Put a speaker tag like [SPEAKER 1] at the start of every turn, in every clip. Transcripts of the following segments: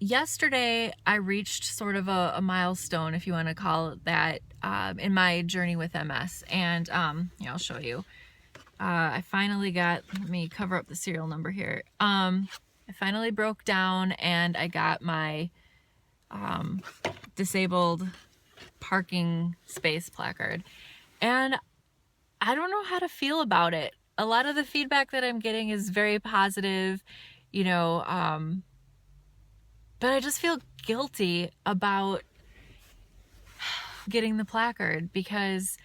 [SPEAKER 1] yesterday I reached sort of a milestone, if you want to call it that, in my journey with MS. And I'll show you. I finally got, let me cover up the serial number here. I finally broke down and I got my disabled parking space placard. And I don't know how to feel about it. A lot of the feedback that I'm getting is very positive, you know, but I just feel guilty about getting the placard because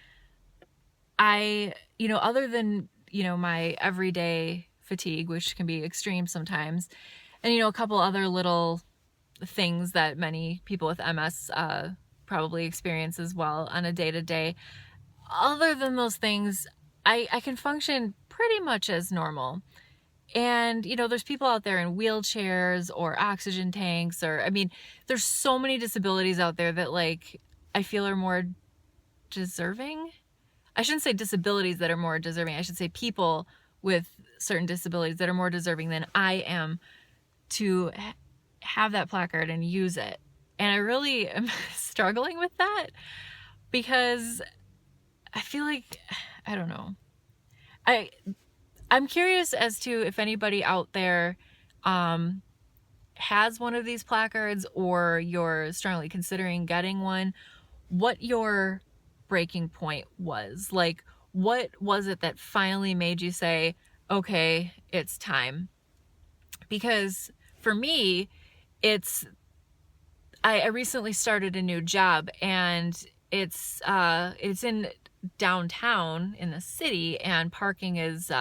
[SPEAKER 1] other than, my everyday fatigue, which can be extreme sometimes, and, a couple other little things that many people with MS probably experience as well on a day-to-day. Other than those things, I can function pretty much as normal. And, there's people out there in wheelchairs or oxygen tanks, there's so many disabilities out there that, I feel are more deserving. I shouldn't say disabilities that are more deserving. I should say people with certain disabilities that are more deserving than I am to have that placard and use it. And I really am struggling with that because I feel like, I don't know. I'm curious as to if anybody out there has one of these placards or you're strongly considering getting one, what your breaking point was. What was it that finally made you say, okay, it's time? Because for me, I recently started a new job, and it's in downtown in the city, and parking is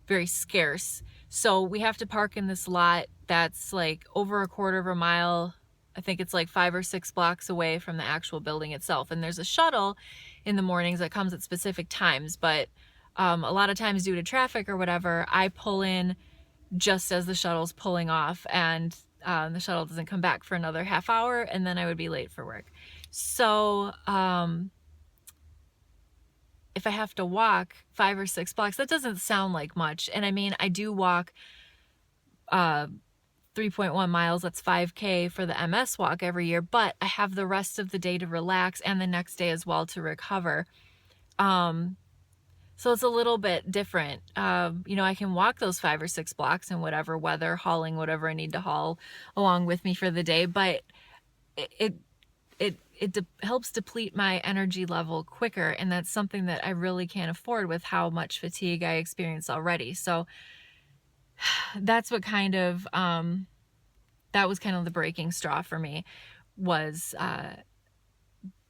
[SPEAKER 1] very scarce. So we have to park in this lot that's over a quarter of a mile. I think it's 5 or 6 blocks away from the actual building itself. And there's a shuttle in the mornings that comes at specific times, but a lot of times due to traffic or whatever, I pull in just as the shuttle's pulling off, and the shuttle doesn't come back for another half hour, and then I would be late for work. So if I have to walk 5 or 6 blocks, that doesn't sound like much. And I do walk 3.1 miles, that's 5K for the MS walk every year, but I have the rest of the day to relax and the next day as well to recover. So it's a little bit different. I can walk those 5 or 6 blocks in whatever weather, hauling whatever I need to haul along with me for the day, but it helps deplete my energy level quicker, and that's something that I really can't afford with how much fatigue I experience already. So that's what that was kind of the breaking straw for me, was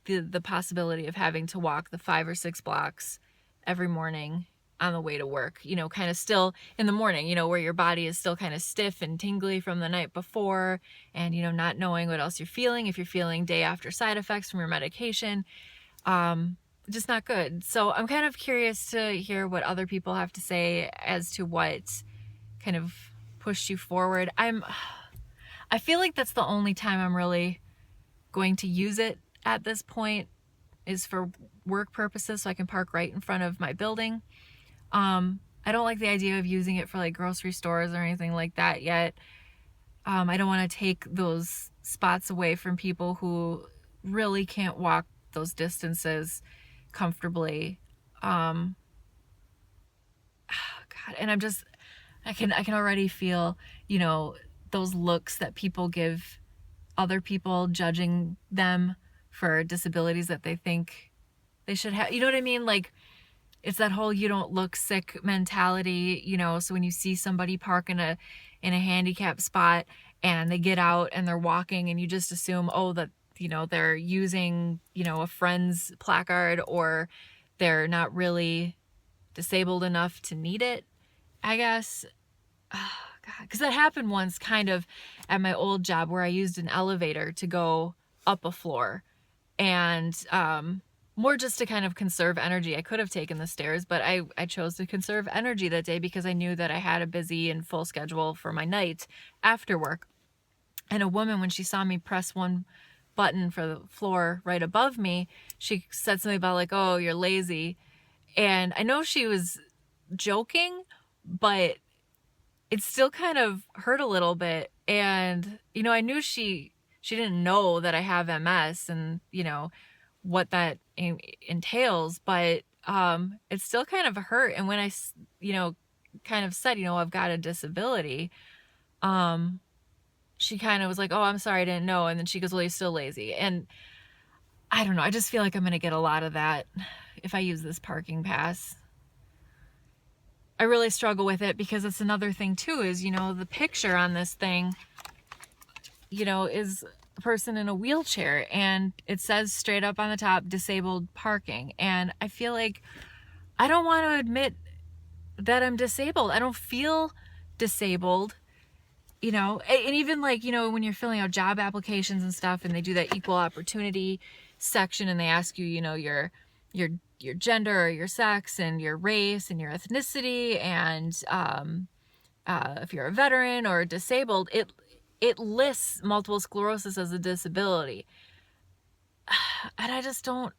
[SPEAKER 1] the possibility of having to walk the 5 or 6 blocks every morning on the way to work, kind of still in the morning, where your body is still kind of stiff and tingly from the night before, and, not knowing what else you're feeling, if you're feeling day after side effects from your medication, just not good. So I'm kind of curious to hear what other people have to say as to what kind of pushed you forward. I feel like that's the only time I'm really going to use it at this point, is for work purposes, so I can park right in front of my building. I don't like the idea of using it for grocery stores or anything like that yet. I don't want to take those spots away from people who really can't walk those distances comfortably. God, and I can already feel, those looks that people give other people, judging them for disabilities that they think they should have. You know what I mean? It's that whole you don't look sick mentality, so when you see somebody park in a handicap spot and they get out and they're walking, and you just assume, oh, that, they're using, a friend's placard, or they're not really disabled enough to need it, I guess. Oh, God. Because that happened once kind of at my old job, where I used an elevator to go up a floor, and more just to kind of conserve energy. I could have taken the stairs, but I chose to conserve energy that day because I knew that I had a busy and full schedule for my night after work. And a woman, when she saw me press one button for the floor right above me, she said something about oh, you're lazy. And I know she was joking, but it still kind of hurt a little bit And, you know, I knew she didn't know that I have MS and, you know, what that entails, but it still kind of hurt. And when I, you know, kind of said, you know, I've got a disability, she kind of was like, oh, I'm sorry, I didn't know. And then she goes, well, you're still lazy. And I don't know, I just feel like I'm going to get a lot of that if I use this parking pass. I really struggle with it because it's another thing too, is, you know, the picture on this thing, you know, is a person in a wheelchair, and it says straight up on the top, disabled parking. And I feel like I don't want to admit that I'm disabled. I don't feel disabled, you know. And even like, you know, when you're filling out job applications and stuff, and they do that equal opportunity section, and they ask you, you know, your gender or your sex and your race and your ethnicity, and if you're a veteran or disabled, it lists multiple sclerosis as a disability. And I just don't,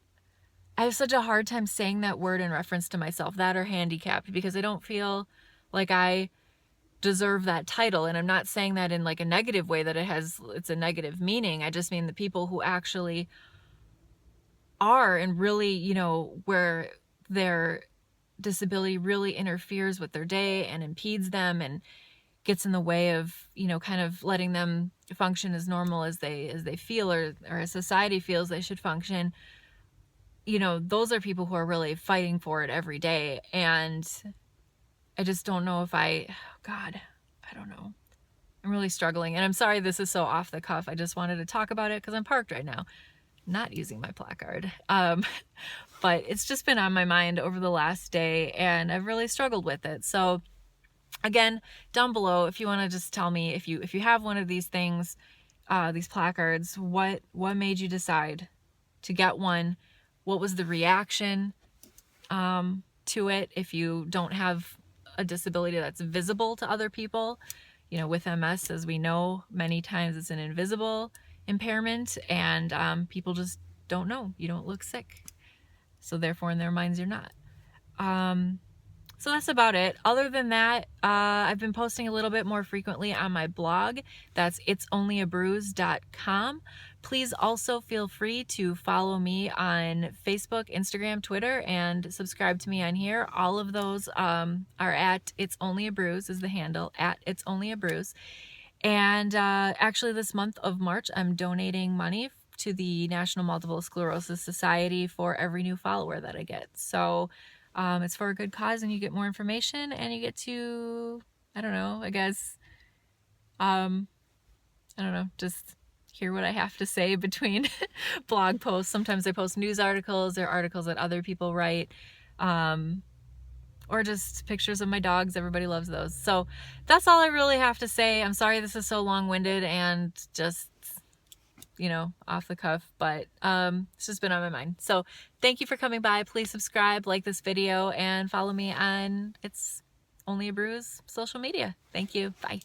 [SPEAKER 1] I have such a hard time saying that word in reference to myself, that or handicapped, because I don't feel like I deserve that title. And I'm not saying that in like a negative way, that it's a negative meaning. I just mean the people who actually are, and really, you know, where their disability really interferes with their day and impedes them and gets in the way of, you know, kind of letting them function as normal as they feel, or as society feels they should function. You know, those are people who are really fighting for it every day. And I just don't know if oh God, I don't know. I'm really struggling. And I'm sorry this is so off the cuff. I just wanted to talk about it because I'm parked right now, not using my placard. But it's just been on my mind over the last day, and I've really struggled with it. So again, down below, if you want to just tell me if you have one of these things, these placards, what made you decide to get one? What was the reaction to it? If you don't have a disability that's visible to other people, you know, with MS, as we know, many times it's an invisible impairment, and people just don't know. You don't look sick, so therefore in their minds you're not. So that's about it. Other than that, I've been posting a little bit more frequently on my blog. That's itsonlyabruise.com. Please also feel free to follow me on Facebook, Instagram, Twitter, and subscribe to me on here. All of those are at It's Only a Bruise is the handle, at It's Only a Bruise. And actually this month of March, I'm donating money to the National Multiple Sclerosis Society for every new follower that I get. So it's for a good cause, and you get more information, and you get to, I don't know, I guess, I don't know, just hear what I have to say between blog posts. Sometimes I post news articles or articles that other people write, or just pictures of my dogs. Everybody loves those. So that's all I really have to say. I'm sorry this is so long-winded and just, you know, off the cuff, but it's just been on my mind. So thank you for coming by. Please subscribe, like this video, and follow me on It's Only a Bruise social media. Thank you. Bye.